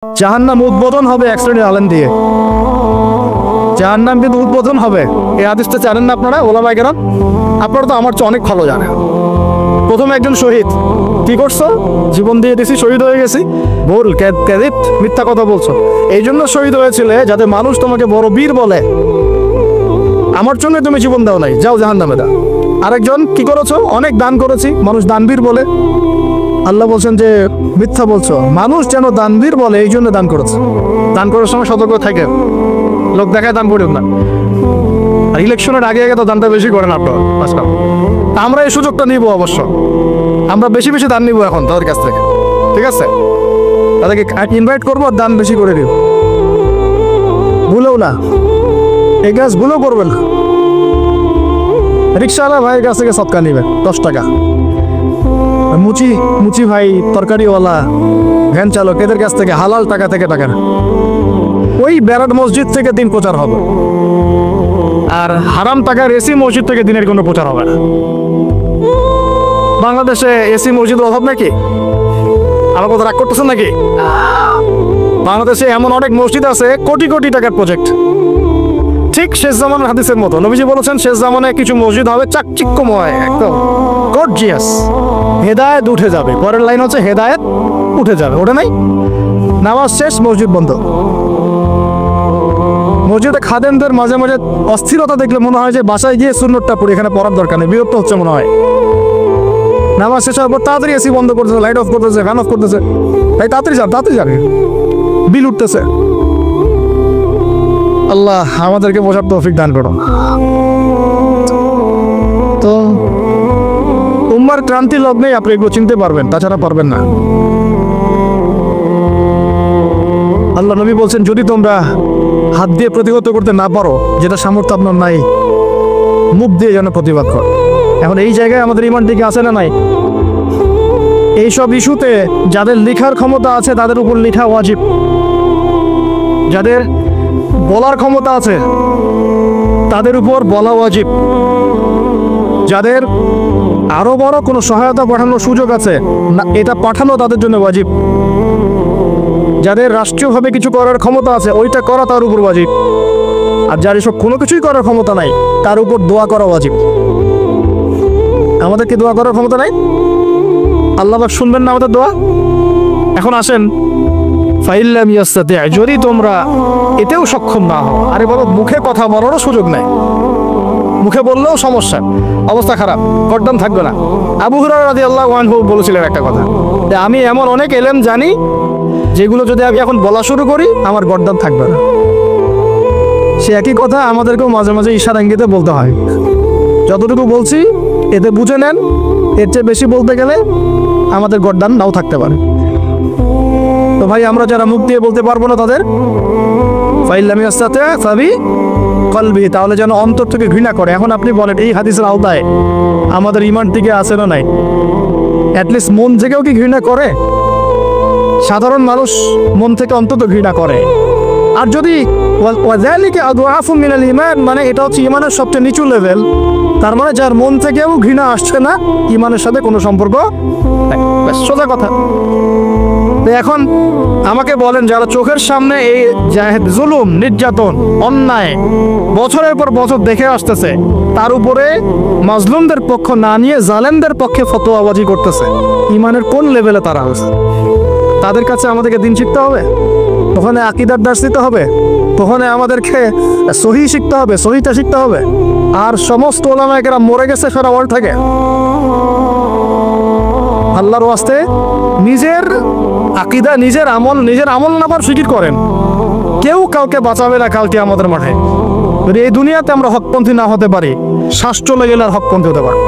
জাহান্নাম উদ্বোধন হবে এক শ্রেণীর আলেম দিয়ে। জাহান্নাম কিন্তু উদ্বোধন হবে। এই হাদিসটা জানেন না আপনারা, ওলামায়ে কেরাম? আপনারা তো আমার চেয়ে অনেক ভালো জানেন। প্রথমে একজন শহীদ, কি করছো? জীবন দিয়ে দিছি, শহীদ হয়ে গেছি। ভুল, ক্যাযিব, মিথ্যা কথা বলছো। এই জন্য শহীদ হয়েছিলে যাতে মানুষ তোমাকে বড় বীর বলে। আমার জন্য তুমি জীবন দাও নাই, যাও জাহান্নামে দাও। আরেকজন, কি করেছো? অনেক দান করেছি, মানুষ দানবীর বলে। আল্লাহ বলছেন যে মিথ্যা বলছো, মানুষ যেন দানবীর বলে এই জন্য দান করেছে। দান করার সময় সতর্ক থাকে, লোক দেখায় দান করিও না। আর ইলেকশনের আগে আগে তো দানটা বেশি করেন আপনারা। আমরা এই সুযোগটা নিব, অবশ্য আমরা বেশি বেশি দান নিব এখন তাদের কাছ থেকে, ঠিক আছে? তাদেরকে ইনভাইট করবো, দান বেশি করে দিব। ভুলেও না, এই কাজ ভুলেও করবেন না। রিক্সাওয়ালা ভাইয়ের কাছ থেকে সৎকা নিবে 10 টাকা। মুচি ভাই, তরকারিওয়ালা, ভ্যান চালক, এদের কাছ থেকে হালাল টাকা থেকে টাকা না। ওই ব্যারাট মসজিদ থেকে দিন প্রচার হবে, আর হারাম টাকার এসি মসজিদ থেকে দিনের কোনো প্রচার হবে না। বাংলাদেশে এসি মসজিদের অভাব নাকি? আমার কথা রাগ করতেছেন নাকি? বাংলাদেশে এমন অনেক মসজিদ আছে, কোটি কোটি টাকার প্রজেক্ট। ঠিক শেষ জামানের হাদিসের মতো নবীজি বলেছেন, শেষ জামানায় কিছু মসজিদ হবে চাকচিক্যময়, একদম গর্জিয়াস। হেদায়েত উঠে যাবে। পরের লাইন হচ্ছে হেদায়েত উঠে যাবে। ওটা নাই, নামাজ শেষ, মসজিদ বন্ধ। মসজিদে খাদেমদের মাঝে মাঝে অস্থিরতা দেখলে মনে হয় যে বাসায় গিয়ে সুন্নতটা পড়ি, এখানে পড়ার দরকার নেই, বিরক্ত হচ্ছে মনে হয়। নামাজ শেষ হওয়ার পর তাড়াতাড়ি এসি বন্ধ করতেছে, লাইট অফ করতেছে, ফ্যান অফ করতেছে। তাই তাড়াতাড়ি যাবে, বিল উঠতেছে। আল্লাহ আমাদেরকে বোঝার তৌফিক দান করো। তো উম্মার ক্রান্তি লগ্নেই আপনি এগুলো চিনতে পারবেন, তাছাড়া পারবেন না। আল্লাহ নবী বলছেন, যদি তোমরা হাত দিয়ে প্রতিহত করতে না পারো, যেটা সামর্থ্য আপনার নাই, মুখ দিয়ে যেন প্রতিবাদ কর। এখন এই জায়গায় আমাদের ইমান দিকে আছে না নাই? এইসব ইস্যুতে যাদের লেখার ক্ষমতা আছে তাদের উপর লেখা ওয়াজিব, যাদের বলার ক্ষমতা আছে তাদের উপর বলা ওয়াজিব, যাদের আরো বড় কোনো সহায়তা পাঠানোর সুযোগ আছে না, এটা পাঠানো তাদের জন্য ওয়াজিব। যাদের রাষ্ট্রীয়ভাবে কিছু করার ক্ষমতা আছে, ওইটা করা তার উপর ওয়াজিব। আর যার এসব কোনো কিছুই করার ক্ষমতা নাই, তার উপর দোয়া করা ওয়াজিব। আমাদেরকে দোয়া করার ক্ষমতা নাই, আল্লাহ পাক শুনবেন না আমাদের দোয়া। এখন আসেন, ফাইল্লাম ইয়াস্তাতি, যদি তোমরা এতেও সক্ষম না হও, আরে বলো মুখে কথা বলারও সুযোগ নাই, মুখে বললেও সমস্যা, অবস্থা খারাপ, গর্দান থাকবে না। আবু হুরায়রা রাদিয়াল্লাহু আনহু বলেছিলেন একটা কথা, যে আমি এমন অনেক ইলম জানি যেগুলো যদি আমি এখন বলা শুরু করি আমার গর্দান থাকবে না। সে একই কথা আমাদেরকেও মাঝে মাঝে ইশারা ইঙ্গিতে বলতে হয়। যতটুকু বলছি এতে বুঝে নেন, এর চেয়ে বেশি বলতে গেলে আমাদের গর্দান নাও থাকতে পারে। তো ভাই, আমরা যারা মুখ দিয়ে বলতে পারবো না তাদের ফাইল্লাম ইয়াস্তাতি ফাবি কলবি, তাহলে যেন অন্তর থেকে ঘৃণা করে। এখন আপনি বলেন, এই হাদিসের আওতায় আমাদের ইমান থেকে আছে না নাই? অ্যাটলিস্ট মন থেকেও কি ঘৃণা করে? সাধারণ মানুষ মন থেকে অন্তত ঘৃণা করে। আর যদি ওয়াযালিকা আদআফু মিনাল ঈমান, মানে এটা হচ্ছে ঈমানের সবচেয়ে নিচু লেভেল, তার মানে যার মন থেকেও ঘৃণা আসছে না, ঈমানের সাথে কোনো সম্পর্ক নাই। সোজা কথা। এখন আমাকে বলেন, যারা চোখের সামনে এই জুলুম, নির্যাতন, অন্যায় বছরের পর বছর দেখে আসতেছে, তার উপরে মাজলুমদের পক্ষ না নিয়ে জালেমদের পক্ষে ফতোয়াবাজি করতেছে, ঈমানের কোন লেভেলে তারা আছে? তাদের কাছে আমাদেরকে দিন শিখতে হবে, ওখানে আকীদার দার্স দিতে হবে, ওখানে আমাদেরকে সহি শিখতে হবে, সহিটা শিখতে হবে। আর সমস্ত ওলামায়ে কেরাম মরে গেছে সারা ওয়ার্ল্ড থেকে। আল্লাহর ওয়াস্তে নিজের আকীদা, নিজের আমল নামার ফিকির করেন। কেউ কাউকে বাঁচাবে না কালকে আমাদের মাঠে। যদি এই দুনিয়াতে আমরা হকপন্থী না হতে পারি, শ্বাস চলে গেলে আর হকপন্থী হতে পারে।